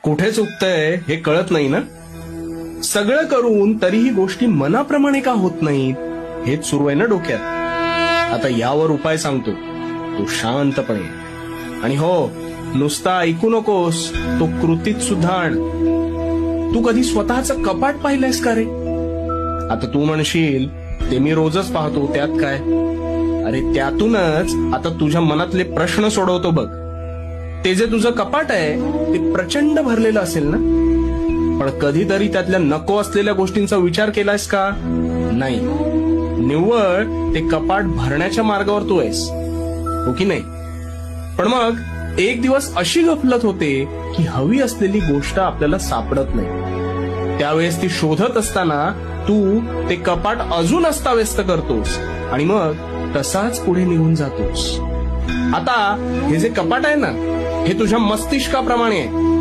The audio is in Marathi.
कुठे चुकतंय हे कळत नाही ना. सगळं करून तरीही गोष्टी मनाप्रमाणे का होत नाहीत हेच सुरू आहे ना डोक्यात. आता यावर उपाय सांगतो. तू शांतपणे आणि हो, नुसता ऐकू नकोस, तो कृतीत सुद्धा आण. तू कधी स्वतःचं कपाट पाहिलंयस का रे? आता तू म्हणशील ते मी रोजच पाहतो, त्यात काय. अरे त्यातूनच आता तुझ्या मनातले प्रश्न सोडवतो बघ. ते जे तुझं कपाट आहे ते प्रचंड भरलेलं असेल ना, पण कधीतरी त्यातल्या नको असलेल्या गोष्टींचा विचार केलायस का? नाही. निव्वळ ते कपाट भरण्याच्या मार्गावर तू आहेस, हो की नाही? पण मग एक दिवस अशी गफलत होते की हवी असलेली गोष्ट आपल्याला सापडत नाही. त्यावेळेस ती शोधत असताना तू ते कपाट अजून अस्ताव्यस्त करतोस आणि मग तसाच पुढे निघून जातोस. आता हे जे कपाट आहे ना, हे तुझ्या मस्तिष्काप्रमाणे आहे.